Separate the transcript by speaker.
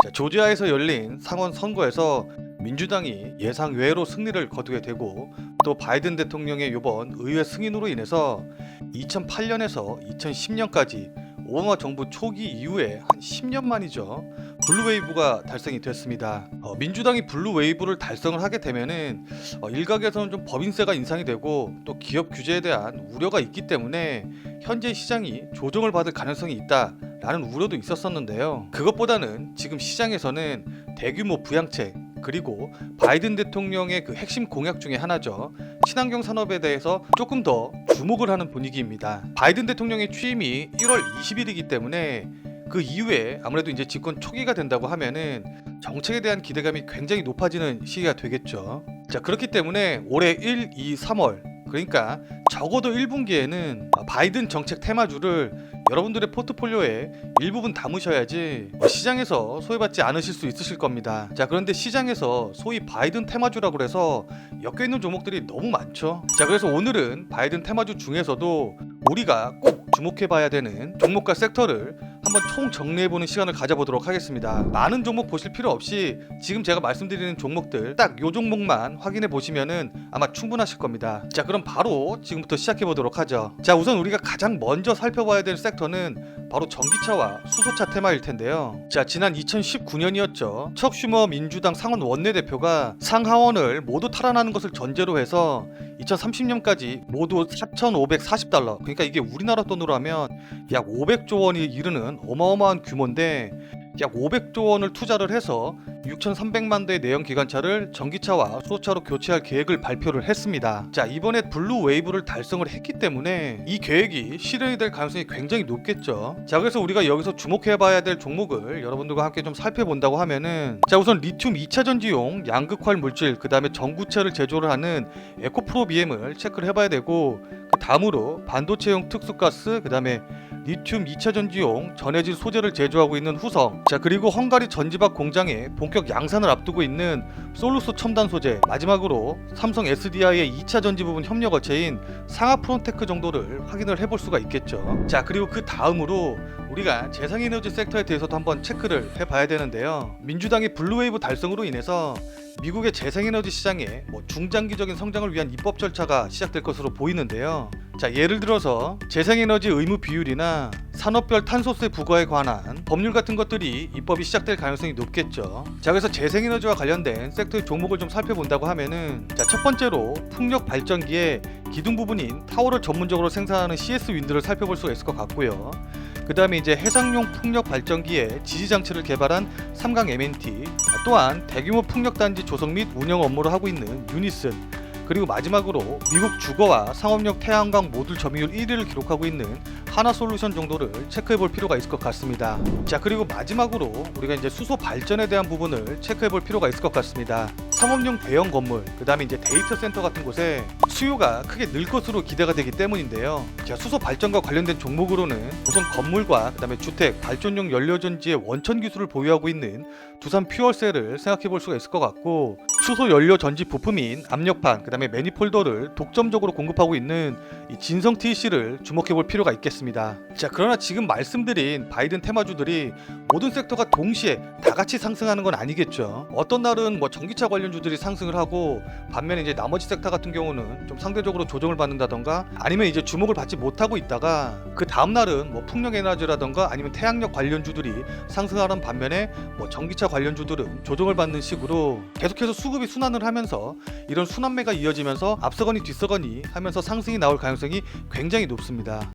Speaker 1: 자, 조지아에서 열린 상원 선거에서 민주당이 예상 외로 승리를 거두게 되고 또 바이든 대통령의 이번 의회 승인으로 인해서 2008년에서 2010년까지 오바마 정부 초기 이후에 한 10년 만이죠. 블루웨이브가 달성이 됐습니다. 민주당이 블루웨이브를 달성을 하게 되면은 일각에서는 좀 법인세가 인상이 되고 또 기업 규제에 대한 우려가 있기 때문에 현재 시장이 조정을 받을 가능성이 있다라는 우려도 있었었는데요. 그것보다는 지금 시장에서는 대규모 부양책 그리고 바이든 대통령의 그 핵심 공약 중에 하나죠. 친환경 산업에 대해서 조금 더 주목을 하는 분위기입니다. 바이든 대통령의 취임이 1월 20일이기 때문에 그 이후에 아무래도 이제 집권 초기가 된다고 하면은 정책에 대한 기대감이 굉장히 높아지는 시기가 되겠죠. 자, 그렇기 때문에 올해 1, 2, 3월 그러니까 적어도 1분기에는 바이든 정책 테마주를 여러분들의 포트폴리오에 일부분 담으셔야지 시장에서 소외받지 않으실 수 있으실 겁니다. 자, 그런데 시장에서 소위 바이든 테마주라고 해서 엮여있는 종목들이 너무 많죠. 자, 그래서 오늘은 바이든 테마주 중에서도 우리가 꼭 주목해봐야 되는 종목과 섹터를 한번 총 정리해보는 시간을 가져보도록 하겠습니다. 많은 종목 보실 필요 없이 지금 제가 말씀드리는 종목들 딱 요 종목만 확인해 보시면은 아마 충분하실 겁니다. 자, 그럼 바로 지금부터 시작해 보도록 하죠. 자, 우선 우리가 가장 먼저 살펴봐야 될 섹터는 바로 전기차와 수소차 테마일 텐데요. 자, 지난 2019년이었죠. 척 슈머 민주당 상원 원내대표가 상하원을 모두 탈환하는 것을 전제로 해서 2030년까지 모두 4,540달러, 그러니까 이게 우리나라 돈으로 하면 약 500조 원이 이르는 어마어마한 규모인데 약 500조 원을 투자를 해서 6,300만 대의 내연 기관차를 전기차와 수소차로 교체할 계획을 발표를 했습니다. 자, 이번에 블루 웨이브를 달성을 했기 때문에 이 계획이 실현이 될 가능성이 굉장히 높겠죠. 자, 그래서 우리가 여기서 주목해봐야 될 종목을 여러분들과 함께 좀 살펴본다고 하면은, 자, 우선 리튬 2차 전지용 양극활 물질, 그 다음에 전구체를 제조를 하는 에코프로 BM을 체크를 해봐야 되고, 그 다음으로 반도체용 특수가스, 그 다음에 리튬 2차 전지용 전해질 소재를 제조하고 있는 후성, 자, 그리고 헝가리 전지박 공장에 본격 양산을 앞두고 있는 솔루스 첨단 소재, 마지막으로 삼성 SDI의 2차 전지 부분 협력 업체인 상하프론테크 정도를 확인을 해볼 수가 있겠죠. 자, 그리고 그 다음으로 우리가 재생에너지 섹터에 대해서도 한번 체크를 해봐야 되는데요. 민주당의 블루웨이브 달성으로 인해서 미국의 재생에너지 시장에 중장기적인 성장을 위한 입법 절차가 시작될 것으로 보이는데요. 자, 예를 들어서 재생에너지 의무 비율이나 산업별 탄소세 부과에 관한 법률 같은 것들이 입법이 시작될 가능성이 높겠죠. 자, 그래서 재생에너지와 관련된 섹터의 종목을 좀 살펴본다고 하면은, 자, 첫 번째로 풍력 발전기의 기둥 부분인 타워를 전문적으로 생산하는 CS 윈드를 살펴볼 수가 있을 것 같고요. 그 다음에 이제 해상용 풍력 발전기의 지지 장치를 개발한 삼강 M&T, 또한 대규모 풍력 단지 조성 및 운영 업무를 하고 있는 유니슨, 그리고 마지막으로 미국 주거와 상업용 태양광 모듈 점유율 1위를 기록하고 있는 하나솔루션 정도를 체크해 볼 필요가 있을 것 같습니다. 자, 그리고 마지막으로 우리가 이제 수소 발전에 대한 부분을 체크해 볼 필요가 있을 것 같습니다. 상업용 대형 건물, 그 다음에 이제 데이터 센터 같은 곳에 수요가 크게 늘 것으로 기대가 되기 때문인데요. 자, 수소 발전과 관련된 종목으로는 우선 건물과 그 다음에 주택, 발전용 연료전지의 원천 기술을 보유하고 있는 두산 퓨얼셀을 생각해 볼 수가 있을 것 같고, 수소 연료 전지 부품인 압력판, 그 다음에 매니폴더를 독점적으로 공급하고 있는 이 진성 TC를 주목해 볼 필요가 있겠습니다. 자, 그러나 지금 말씀드린 바이든 테마주들이 모든 섹터가 동시에 다 같이 상승하는 건 아니겠죠. 어떤 날은 전기차 관련주들이 상승을 하고, 반면에 이제 나머지 섹터 같은 경우는 좀 상대적으로 조정을 받는다던가, 아니면 이제 주목을 받지 못하고 있다가 그 다음 날은 풍력 에너지라던가 아니면 태양력 관련주들이 상승하는 반면에 전기차 관련주들은 조정을 받는 식으로 계속해서 수급이 순환을 하면서 이런 순환매가 이어지면서 앞서거니 뒤서거니 하면서 상승이 나올 가능성이 굉장히 높습니다.